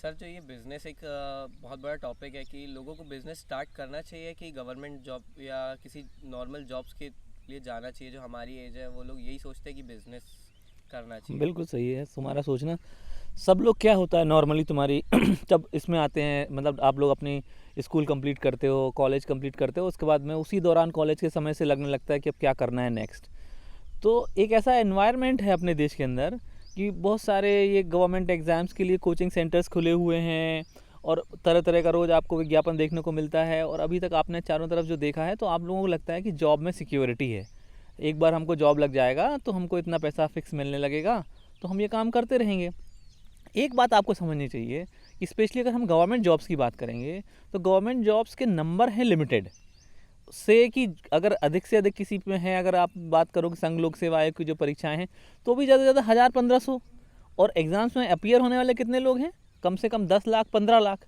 Sir जो ये business एक बहुत बड़ा टॉपिक है कि लोगों को बिज़नेस स्टार्ट करना चाहिए कि गवर्नमेंट जॉब या किसी नॉर्मल जॉब्स के लिए जाना चाहिए। जो हमारी एज है वो लोग यही सोचते हैं कि बिज़नेस करना चाहिए। बिल्कुल सही है तुम्हारा सोचना। सब लोग क्या होता है नॉर्मली तुम्हारी जब इसमें आते हैं, मतलब आप लोग अपनी स्कूल कंप्लीट करते हो, कॉलेज कंप्लीट करते हो, उसके बाद में उसी दौरान कॉलेज के समय से लगने लगता है कि अब क्या करना है नेक्स्ट। तो एक ऐसा एनवायरनमेंट है अपने देश के अंदर कि बहुत सारे ये गवर्नमेंट एग्ज़ाम्स के लिए कोचिंग सेंटर्स खुले हुए हैं और तरह तरह का रोज़ आपको विज्ञापन देखने को मिलता है। और अभी तक आपने चारों तरफ जो देखा है तो आप लोगों को लगता है कि जॉब में सिक्योरिटी है, एक बार हमको जॉब लग जाएगा तो हमको इतना पैसा फिक्स मिलने लगेगा, तो हम ये काम करते रहेंगे। एक बात आपको समझनी चाहिए कि स्पेशली अगर हम गवर्नमेंट जॉब्स की बात करेंगे तो गवर्नमेंट जॉब्स के नंबर हैं लिमिटेड से, कि अगर अधिक से अधिक किसी में है, अगर आप बात करो कि संघ लोक सेवा आयोग की जो परीक्षाएं हैं तो भी ज़्यादा से ज़्यादा 1000-1500, और एग्ज़ाम्स में अपीयर होने वाले कितने लोग हैं, कम से कम 10 लाख 15 लाख।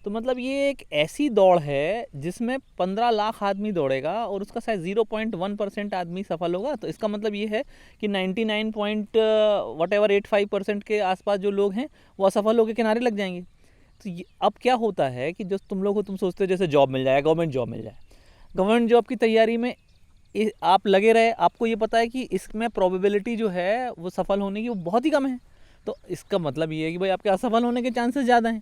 तो मतलब ये एक ऐसी दौड़ है जिसमें 15 लाख आदमी दौड़ेगा और उसका शायद 0.1% आदमी सफल होगा। तो इसका मतलब ये है कि 99 पॉइंट वट एवर 85% के आसपास जो लोग हैं वो असफल होकर किनारे लग जाएंगे। तो अब क्या होता है कि जो तुम लोग हो, तुम सोचते हो जैसे जॉब मिल जाए, गवर्नमेंट जॉब मिल जाए। गवर्नमेंट जॉब की तैयारी में आप लगे रहे, आपको ये पता है कि इसमें प्रोबेबिलिटी जो है वो सफल होने की वो बहुत ही कम है। तो इसका मतलब ये है कि भाई आपके असफल होने के चांसेस ज़्यादा हैं।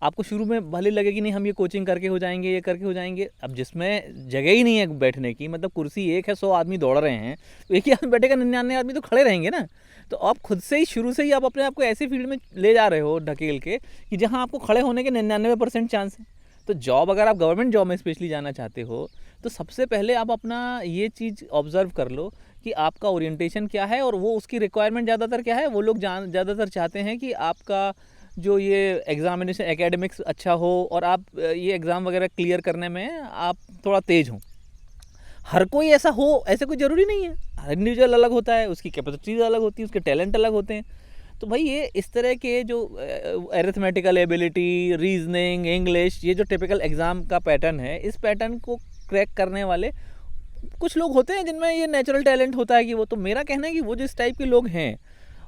आपको शुरू में भले लगे कि नहीं हम ये कोचिंग करके हो जाएंगे, ये करके हो जाएंगे, अब जिसमें जगह ही नहीं है बैठने की, मतलब कुर्सी एक है, 100 आदमी दौड़ रहे हैं, तो एक ही आदमी बैठेगा, 99 आदमी तो खड़े रहेंगे ना। तो आप खुद से ही शुरू से ही आप अपने आप को ऐसे फील्ड में ले जा रहे हो ढकेल के कि जहाँ आपको खड़े होने के 99% चांस है। तो जॉब, अगर आप गवर्नमेंट जॉब में स्पेशली जाना चाहते हो तो सबसे पहले आप अपना ये चीज़ ऑब्जर्व कर लो कि आपका ओरिएंटेशन क्या है और वो उसकी रिक्वायरमेंट ज़्यादातर क्या है। वो लोग ज़्यादातर चाहते हैं कि आपका जो ये एग्ज़ामिनेशन एकेडमिक्स अच्छा हो और आप ये एग्ज़ाम वगैरह क्लियर करने में आप थोड़ा तेज़ हों। हर कोई ऐसा हो, ऐसे कोई ज़रूरी नहीं है, हर इंडिविजुअल अलग होता है, उसकी कैपेसिटीज़ अलग होती है, उसके टैलेंट अलग होते हैं। तो भाई ये इस तरह के जो एरिथमेटिकल एबिलिटी, रीजनिंग, इंग्लिश, ये जो टिपिकल एग्ज़ाम का पैटर्न है, इस पैटर्न को क्रैक करने वाले कुछ लोग होते हैं जिनमें ये नेचुरल टैलेंट होता है कि वो, तो मेरा कहना है कि वो जिस टाइप के लोग हैं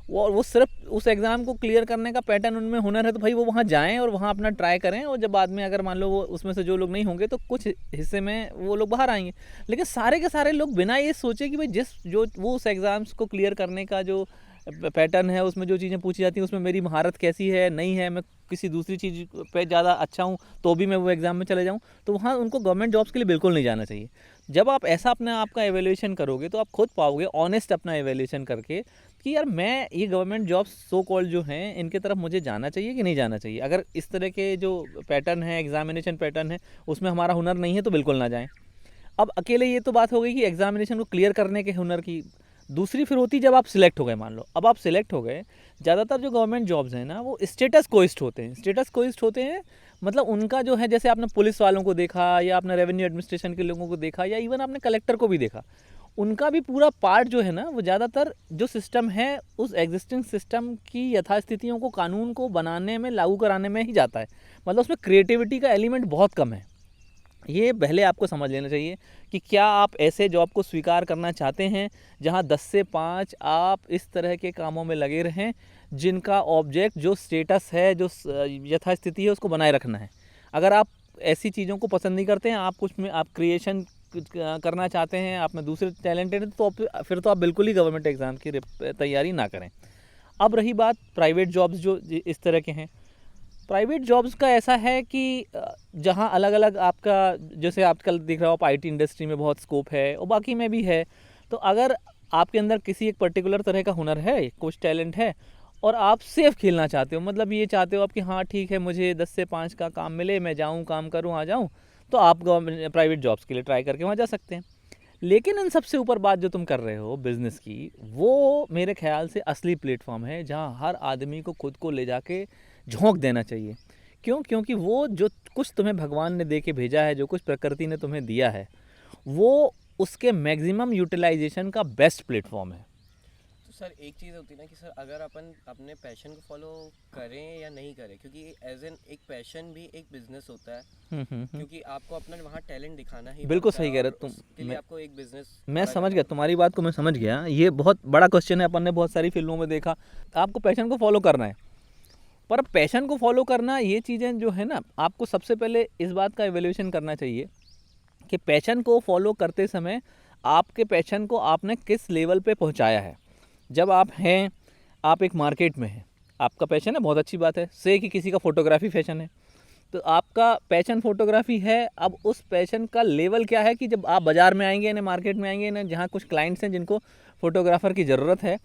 वो सिर्फ उस एग्ज़ाम को क्लियर करने का पैटर्न उनमें हुनर है, तो भाई वो वहाँ जाएँ और वहाँ अपना ट्राई करें, और जब बाद में अगर मान लो वो उसमें से जो लोग नहीं होंगे तो कुछ हिस्से में वो लोग बाहर आएंगे। लेकिन सारे के सारे लोग बिना ये सोचे कि भाई जो वो उस एग्ज़ाम्स को क्लियर करने का जो पैटर्न है, उसमें जो चीज़ें पूछी जाती हैं उसमें मेरी महारत कैसी है, नहीं है, मैं किसी दूसरी चीज़ पे ज़्यादा अच्छा हूँ तो भी मैं वो एग्ज़ाम में चले जाऊँ, तो वहाँ उनको गवर्नमेंट जॉब्स के लिए बिल्कुल नहीं जाना चाहिए। जब आप ऐसा अपने आप का एवेल्यूएशन करोगे तो आप खुद पाओगे, ऑनेस्ट अपना एवेल्यूएशन करके, कि यार मैं ये गवर्नमेंट जॉब्स सो कॉल्ड जो हैं इनके तरफ मुझे जाना चाहिए कि नहीं जाना चाहिए। अगर इस तरह के जो पैटर्न है, एग्जामिनेशन पैटर्न है, उसमें हमारा हुनर नहीं है तो बिल्कुल ना जाएं। अब अकेले ये तो बात हो गई कि एग्जामिनेशन को क्लियर करने के हुनर की। दूसरी फिर होती जब आप सिलेक्ट हो गए, मान लो अब आप सिलेक्ट हो गए। ज़्यादातर जो गवर्नमेंट जॉब्स हैं ना वो स्टेटस कोइस्ट होते हैं। स्टेटस कोइस्ट होते हैं मतलब उनका जो है, जैसे आपने पुलिस वालों को देखा या आपने रेवेन्यू एडमिनिस्ट्रेशन के लोगों को देखा या इवन आपने कलेक्टर को भी देखा, उनका भी पूरा पार्ट जो है ना वो ज़्यादातर जो सिस्टम है उस एग्जिस्टिंग सिस्टम की यथास्थितियों को, कानून को बनाने में, लागू कराने में ही जाता है। मतलब उसमें क्रिएटिविटी का एलिमेंट बहुत कम है। ये पहले आपको समझ लेना चाहिए कि क्या आप ऐसे जॉब को स्वीकार करना चाहते हैं जहां 10 से 5 आप इस तरह के कामों में लगे रहें जिनका ऑब्जेक्ट जो स्टेटस है, जो यथास्थिति है, उसको बनाए रखना है। अगर आप ऐसी चीज़ों को पसंद नहीं करते हैं, आप कुछ में आप क्रिएशन करना चाहते हैं, आप में दूसरे टैलेंटेड हैं, तो फिर तो आप बिल्कुल ही गवर्नमेंट एग्ज़ाम की तैयारी ना करें। अब रही बात प्राइवेट जॉब्स जो इस तरह के हैं, प्राइवेट जॉब्स का ऐसा है कि जहाँ अलग अलग आपका, जैसे आजकल देख रहे हो आप आईटी इंडस्ट्री में बहुत स्कोप है और बाकी में भी है। तो अगर आपके अंदर किसी एक पर्टिकुलर तरह का हुनर है, कुछ टैलेंट है, और आप सेफ खेलना चाहते हो, मतलब ये चाहते हो आप कि हाँ ठीक है मुझे 10 से 5 का काम मिले, मैं जाऊँ काम करूँ आ जाऊँ, तो आप गवर्नमेंट प्राइवेट जॉब्स के लिए ट्राई करके वहाँ जा सकते हैं। लेकिन इन सबसे ऊपर बात जो तुम कर रहे हो बिज़नेस की, वो मेरे ख्याल से असली प्लेटफॉर्म है जहाँ हर आदमी को खुद को ले जाके झोंक देना चाहिए। क्यों? क्योंकि वो जो कुछ तुम्हें भगवान ने दे के भेजा है, जो कुछ प्रकृति ने तुम्हें दिया है, वो उसके मैक्सिमम यूटिलाइजेशन का बेस्ट प्लेटफॉर्म है। तो सर एक चीज़ होती है ना कि सर अगर अपन अपने पैशन को फॉलो करें या नहीं करें, क्योंकि एज एन एक पैशन भी एक बिजनेस होता है। क्योंकि आपको अपना वहाँ टैलेंट दिखाना ही बिल्कुल पड़ता सही है कह रहे और तुम। उसके लिए आपको एक बिजनेस मैं खड़ा समझ करना गया होता तुम्हारी बात को, मैं समझ गया। ये बहुत बड़ा क्वेश्चन है, अपन ने बहुत सारी फिल्मों में देखा। आपको पैशन को फॉलो करना है, पर पैशन को फॉलो करना, ये चीज़ें जो है ना, आपको सबसे पहले इस बात का एवेल्यूशन करना चाहिए कि पैशन को फॉलो करते समय आपके पैशन को आपने किस लेवल पे पहुंचाया है। जब आप हैं, आप एक मार्केट में हैं, आपका पैशन है, बहुत अच्छी बात है। से कि किसी का फोटोग्राफी पैशन है, तो आपका पैशन फोटोग्राफी है। अब उस पैशन का लेवल क्या है कि जब आप बाज़ार में आएंगे ना, मार्केट में आएंगे ना, जहाँ कुछ क्लाइंट्स हैं जिनको फोटोग्राफर की ज़रूरत है,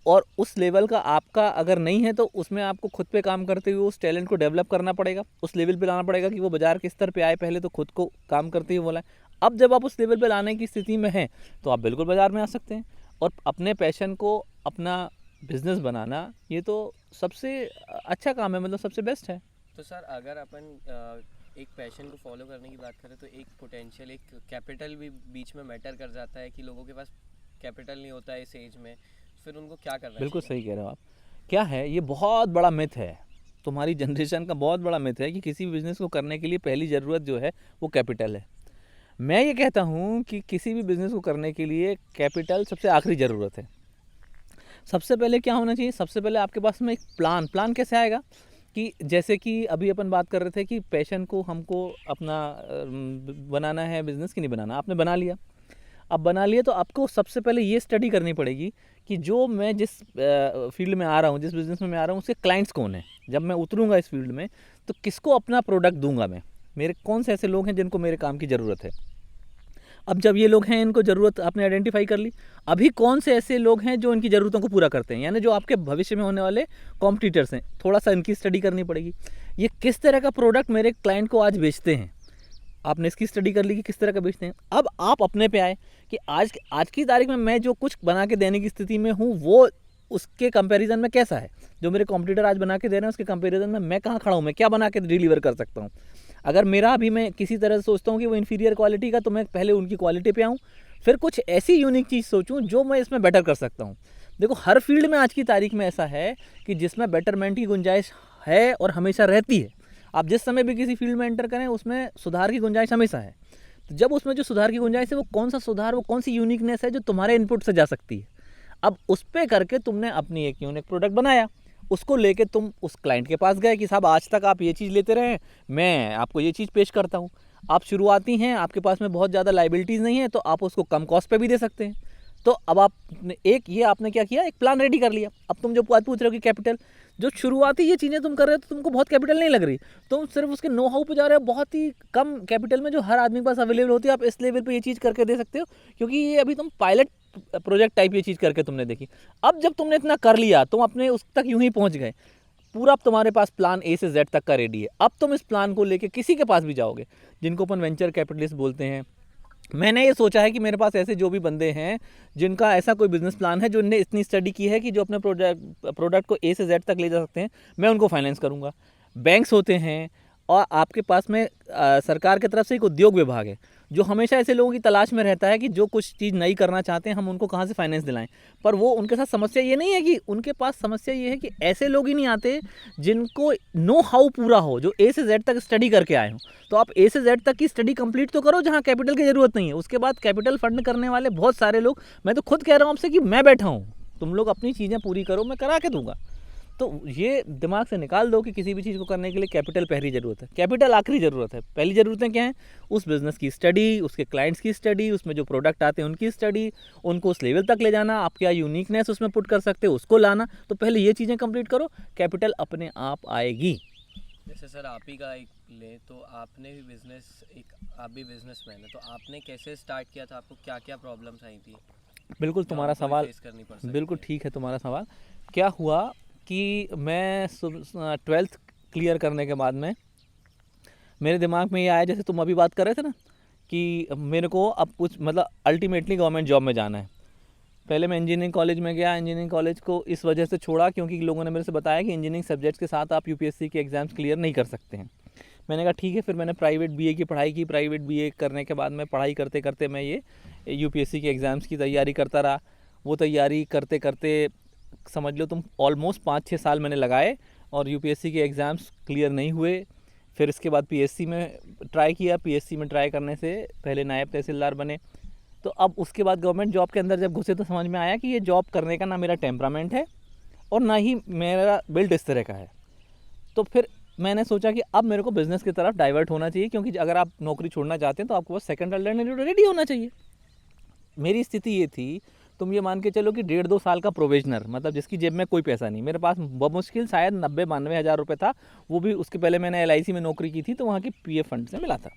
और उस लेवल का आपका अगर नहीं है, तो उसमें आपको खुद पे काम करते हुए उस टैलेंट को डेवलप करना पड़ेगा, उस लेवल पे लाना पड़ेगा कि वो बाज़ार के स्तर पे आए। पहले तो खुद को काम करते हुए बोला है। अब जब आप उस लेवल पे लाने की स्थिति में हैं, तो आप बिल्कुल बाज़ार में आ सकते हैं। और अपने पैशन को अपना बिजनेस बनाना, ये तो सबसे अच्छा काम है, मतलब सबसे बेस्ट है। तो सर अगर अपन एक पैशन को फॉलो करने की बात करें तो एक पोटेंशियल, एक कैपिटल भी बीच में मैटर कर जाता है कि लोगों के पास कैपिटल नहीं होता है इस एज में, फिर उनको क्या करना बिल्कुल चाहिए? सही कह रहे हो आप। क्या है, ये बहुत बड़ा मिथ है, तुम्हारी जनरेशन का बहुत बड़ा मिथ है कि किसी भी बिज़नेस को करने के लिए पहली ज़रूरत जो है वो कैपिटल है। मैं ये कहता हूँ कि किसी भी बिज़नेस को करने के लिए कैपिटल सबसे आखिरी ज़रूरत है। सबसे पहले क्या होना चाहिए, सबसे पहले आपके पास में एक प्लान कैसे आएगा कि जैसे कि अभी अपन बात कर रहे थे कि पैशन को हमको अपना बनाना है, बिज़नेस की नहीं बनाना, आपने बना लिया। अब बना लिया तो आपको सबसे पहले ये स्टडी करनी पड़ेगी कि जो मैं जिस फील्ड में आ रहा हूँ, जिस बिज़नेस में मैं आ रहा हूँ, उसके क्लाइंट्स कौन हैं। जब मैं उतरूँगा इस फील्ड में, तो किसको अपना प्रोडक्ट दूंगा मैं, मेरे कौन से ऐसे लोग हैं जिनको मेरे काम की ज़रूरत है। अब जब ये लोग हैं, इनको ज़रूरत आपने आइडेंटिफाई कर ली, अभी कौन से ऐसे लोग हैं जो इनकी ज़रूरतों को पूरा करते हैं, यानी जो आपके भविष्य में होने वाले कॉम्पिटिटर्स हैं, थोड़ा सा इनकी स्टडी करनी पड़ेगी। ये किस तरह का प्रोडक्ट मेरे क्लाइंट को आज बेचते हैं, आपने इसकी स्टडी कर ली कि किस तरह का बेचते हैं। अब आप अपने पे आए कि आज की तारीख में मैं जो कुछ बना के देने की स्थिति में हूँ, वो उसके कंपैरिजन में कैसा है। जो मेरे कॉम्पिटिटर आज बना के दे रहे हैं, उसके कंपैरिजन में मैं कहाँ खड़ा हूँ, मैं क्या बना के डिलीवर कर सकता हूँ। अगर मेरा अभी मैं किसी तरह से सोचता हूँ कि वो इन्फीरियर क्वालिटी का, तो मैं पहले उनकी क्वालिटी पे आऊँ, फिर कुछ ऐसी यूनिक चीज़ सोचूं जो मैं इसमें बेटर कर सकता हूं। देखो, हर फील्ड में आज की तारीख में ऐसा है कि जिसमें बेटरमेंट की गुंजाइश है और हमेशा रहती है। आप जिस समय भी किसी फील्ड में एंटर करें, उसमें सुधार की गुंजाइश हमेशा है। तो जब उसमें जो सुधार की गुंजाइश है, वो कौन सा सुधार, वो कौन सी यूनिकनेस है जो तुम्हारे इनपुट से जा सकती है। अब उस पे करके तुमने अपनी एक यूनिक प्रोडक्ट बनाया, उसको लेके तुम उस क्लाइंट के पास गए कि साहब आज तक आप ये चीज़ लेते रहे, मैं आपको ये चीज़ पेश करता हूँ। आप शुरुआती हैं, आपके पास में बहुत ज़्यादा लाइबिलिटीज़ नहीं है, तो आप उसको कम कॉस्ट पे भी दे सकते हैं। तो अब आपने आपने क्या किया, एक प्लान रेडी कर लिया। अब तुम जो बात पूछ रहे हो कि कैपिटल, जो शुरुआती ये चीज़ें तुम कर रहे हो, तो तुमको बहुत कैपिटल नहीं लग रही, तुम सिर्फ उसके नो हाउ पे जा रहे हो, बहुत ही कम कैपिटल में जो हर आदमी के पास अवेलेबल होती है। आप इस लेवल पे ये चीज़ करके दे सकते हो, क्योंकि ये अभी तुम पायलट प्रोजेक्ट टाइप ये चीज़ करके तुमने देखी। अब जब तुमने इतना कर लिया, तुम अपने उस तक यूं ही पहुंच गए, पूरा तुम्हारे पास प्लान ए से जेड तक का रेडी है। अब तुम इस प्लान को लेके किसी के पास भी जाओगे, जिनको अपन वेंचर कैपिटलिस्ट बोलते हैं। मैंने ये सोचा है कि मेरे पास ऐसे जो भी बंदे हैं जिनका ऐसा कोई बिजनेस प्लान है, जो इनने इतनी स्टडी की है कि जो अपने प्रोडक्ट को ए से जेड तक ले जा सकते हैं, मैं उनको फाइनेंस करूँगा। बैंक्स होते हैं, और आपके पास में सरकार की तरफ से एक उद्योग विभाग है जो हमेशा ऐसे लोगों की तलाश में रहता है कि जो कुछ चीज़ नई करना चाहते हैं, हम उनको कहाँ से फाइनेंस दिलाएं। पर वो उनके साथ समस्या ये नहीं है कि उनके पास समस्या ये है कि ऐसे लोग ही नहीं आते जिनको नो हाउ पूरा हो, जो ए से जेड तक स्टडी करके आए हों। तो आप ए से जेड तक की स्टडी कंप्लीट तो करो जहाँ कैपिटल की ज़रूरत नहीं है। उसके बाद कैपिटल फंड करने वाले बहुत सारे लोग, मैं तो खुद कह रहा हूँ आपसे कि मैं बैठा हूँ, तुम लोग अपनी चीज़ें पूरी करो, मैं करा के दूंगा। तो ये दिमाग से निकाल दो कि किसी भी चीज़ को करने के लिए कैपिटल पहली ज़रूरत है, कैपिटल आखिरी ज़रूरत है। पहली ज़रूरतें क्या हैं, उस बिज़नेस की स्टडी, उसके क्लाइंट्स की स्टडी, उसमें जो प्रोडक्ट आते हैं उनकी स्टडी, उनको उस लेवल तक ले जाना, आप क्या यूनिकनेस उसमें पुट कर सकते हो उसको लाना। तो पहले ये चीज़ें कंप्लीट करो, कैपिटल अपने आप आएगी। जैसे सर आप ही का एक ले, तो आपने भी बिजनेस, आप भी बिजनेसमैन है, तो आपने कैसे स्टार्ट किया था, आपको क्या क्या प्रॉब्लम्स आई थी? बिल्कुल तुम्हारा सवाल बिल्कुल ठीक है। तुम्हारा सवाल क्या हुआ कि मैं 12th क्लियर करने के बाद में मेरे दिमाग में ये आया, जैसे तुम अभी बात कर रहे थे ना, कि मेरे को अब कुछ मतलब अल्टीमेटली गवर्नमेंट जॉब में जाना है। पहले मैं इंजीनियरिंग कॉलेज में गया, इंजीनियरिंग कॉलेज को इस वजह से छोड़ा क्योंकि लोगों ने मेरे से बताया कि इंजीनियरिंग सब्जेक्ट्स के साथ आप यूपीएससी के एग्ज़ाम्स क्लियर नहीं कर सकते हैं। मैंने कहा ठीक है, फिर मैंने प्राइवेट बीए की पढ़ाई की। प्राइवेट बीए करने के बाद में पढ़ाई करते करते मैं ये यूपीएससी के एग्ज़ाम्स की तैयारी करता रहा। वो तैयारी करते करते समझ लो तुम ऑलमोस्ट 5-6 साल मैंने लगाए, और यूपीएससी के एग्ज़ाम्स क्लियर नहीं हुए। फिर इसके बाद पीएससी में ट्राई किया, पीएससी में ट्राई करने से पहले नायब तहसीलदार बने। तो अब उसके बाद गवर्नमेंट जॉब के अंदर जब घुसे तो समझ में आया कि ये जॉब करने का ना मेरा टेम्परामेंट है और ना ही मेरा बिल्ड इस तरह का है। तो फिर मैंने सोचा कि अब मेरे को बिज़नेस की तरफ डाइवर्ट होना चाहिए, क्योंकि अगर आप नौकरी छोड़ना चाहते हैं तो आपको बस सेकंड अल्टरनेटिव रेडी होना चाहिए। मेरी स्थिति ये थी, तुम ये मान के चलो कि 1.5-2 साल का प्रोबेशनर, मतलब जिसकी जेब में कोई पैसा नहीं। मेरे पास बमुश्किल शायद 90-92 हज़ार रुपये था, वो भी उसके पहले मैंने LIC में नौकरी की थी तो वहाँ की PF फंड से मिला था।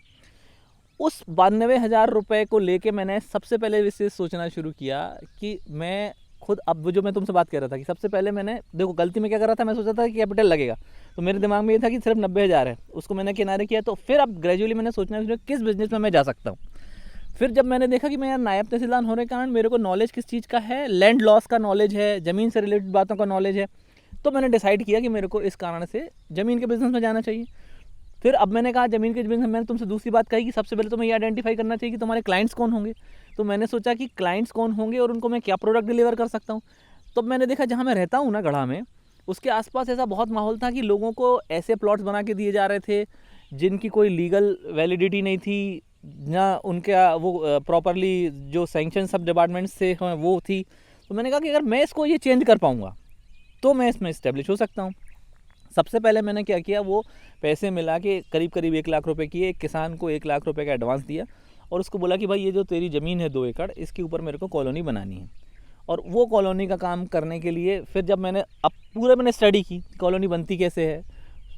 उस 92 हज़ार रुपये को लेके मैंने सबसे पहले विशेष सोचना शुरू किया कि मैं खुद, अब वो जो मैं तुमसे बात कर रहा था कि सबसे पहले मैंने, देखो गलती में क्या कर रहा था, मैं सोचा था कि कैपिटल लगेगा, तो मेरे दिमाग में ये था कि सिर्फ 90 हज़ार है, उसको मैंने किनारे किया। तो फिर अब ग्रेजुअली मैंने सोचना शुरू किया किस बिज़नेस में मैं जा सकता हूँ। फिर जब मैंने देखा कि मैं यार नायब तहसीलदार होने के कारण मेरे को नॉलेज किस चीज़ का है, लैंड लॉस का नॉलेज है, ज़मीन से रिलेटेड बातों का नॉलेज है, तो मैंने डिसाइड किया कि मेरे को इस कारण से ज़मीन के बिज़नेस में जाना चाहिए। फिर अब मैंने कहा ज़मीन के बिज़नेस में, मैंने तुमसे दूसरी बात कही कि सबसे पहले तुम्हें ये आइडेंटिफाई करना चाहिए कि तुम्हारे क्लाइंट्स कौन होंगे। तो मैंने सोचा कि क्लाइंट्स कौन होंगे और उनको मैं क्या प्रोडक्ट डिलीवर कर सकता हूँ। तो मैंने देखा जहाँ मैं रहता हूँ ना, गढ़ा में, उसके आसपास ऐसा बहुत माहौल था कि लोगों को ऐसे प्लॉट्स बना के दिए जा रहे थे जिनकी कोई लीगल वैलिडिटी नहीं थी, ना उनका वो प्रॉपरली जो सैंक्शन सब डिपार्टमेंट से हैं वो थी। तो मैंने कहा कि अगर मैं इसको ये चेंज कर पाऊँगा तो मैं इसमें इस्टेब्लिश हो सकता हूँ। सबसे पहले मैंने क्या किया, वो पैसे मिला के करीब करीब 1 लाख रुपए किए, एक किसान को 1 लाख रुपए का एडवांस दिया और उसको बोला कि भाई ये जो तेरी ज़मीन है 2 एकड़, इसके ऊपर मेरे को कॉलोनी बनानी है। और वो कॉलोनी का काम करने के लिए फिर जब मैंने अब पूरे मैंने स्टडी की कॉलोनी बनती कैसे है,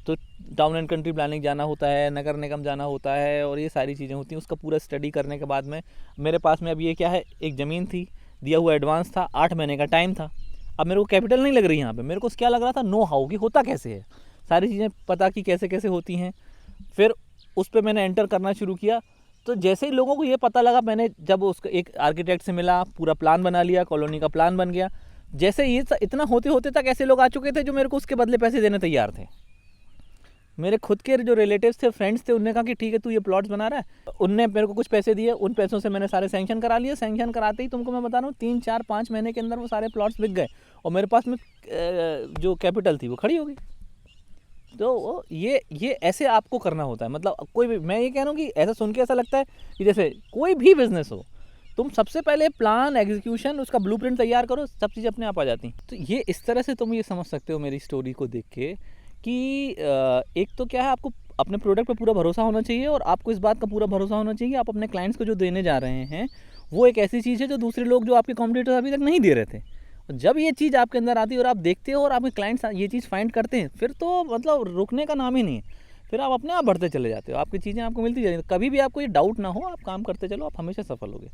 तो टाउन एंड कंट्री प्लानिंग जाना होता है, नगर निगम जाना होता है और ये सारी चीज़ें होती हैं। उसका पूरा स्टडी करने के बाद में मेरे पास में अब ये क्या है, एक ज़मीन थी, दिया हुआ एडवांस था, 8 महीने का टाइम था। अब मेरे को कैपिटल नहीं लग रही यहाँ पे, मेरे को क्या लग रहा था, नो हाउ कि होता कैसे है, सारी चीज़ें पता की कैसे कैसे होती हैं। फिर उस पर मैंने एंटर करना शुरू किया। तो जैसे ही लोगों को ये पता लगा, मैंने जब उसका एक आर्किटेक्ट से मिला, पूरा प्लान बना लिया, कॉलोनी का प्लान बन गया। जैसे ये इतना होते होते तक ऐसे लोग आ चुके थे जो मेरे को उसके बदले पैसे देने तैयार थे। मेरे खुद के जो रिलेटिव्स थे, फ्रेंड्स थे, उन्होंने कहा कि ठीक है तू ये प्लॉट्स बना रहा है। उनने मेरे को कुछ पैसे दिए, उन पैसों से मैंने सारे सैंक्शन करा लिए। सैंक्शन कराते ही तुमको मैं बता रहा हूँ 3-4-5 महीने के अंदर वो सारे प्लॉट्स बिक गए और मेरे पास में जो कैपिटल थी वो खड़ी हो गई। तो ये ऐसे आपको करना होता है। मतलब कोई भी, मैं ये कह रहा हूँ कि ऐसा सुन के ऐसा लगता है कि जैसे कोई भी बिजनेस हो, तुम सबसे पहले प्लान, एग्जीक्यूशन, उसका ब्लूप्रिंट तैयार करो, सब चीज़ें अपने आप आ जाती हैं। तो ये इस तरह से तुम ये समझ सकते हो मेरी स्टोरी को देख के कि एक तो क्या है, आपको अपने प्रोडक्ट पे पूरा भरोसा होना चाहिए और आपको इस बात का पूरा भरोसा होना चाहिए कि आप अपने क्लाइंट्स को जो देने जा रहे हैं वो एक ऐसी चीज़ है जो दूसरे लोग, जो आपके कॉम्पिटिटर्स अभी तक नहीं दे रहे थे। जब ये चीज़ आपके अंदर आती है और आप देखते हो और आपके क्लाइंट्स ये चीज़ फाइंड करते हैं, फिर तो मतलब रुकने का नाम ही नहीं है। फिर आप अपने आप बढ़ते चले जाते हो, आपकी चीज़ें आपको मिलती जाएंगी। कभी भी आपको ये डाउट ना हो, आप काम करते चलो, आप हमेशा सफल होगे।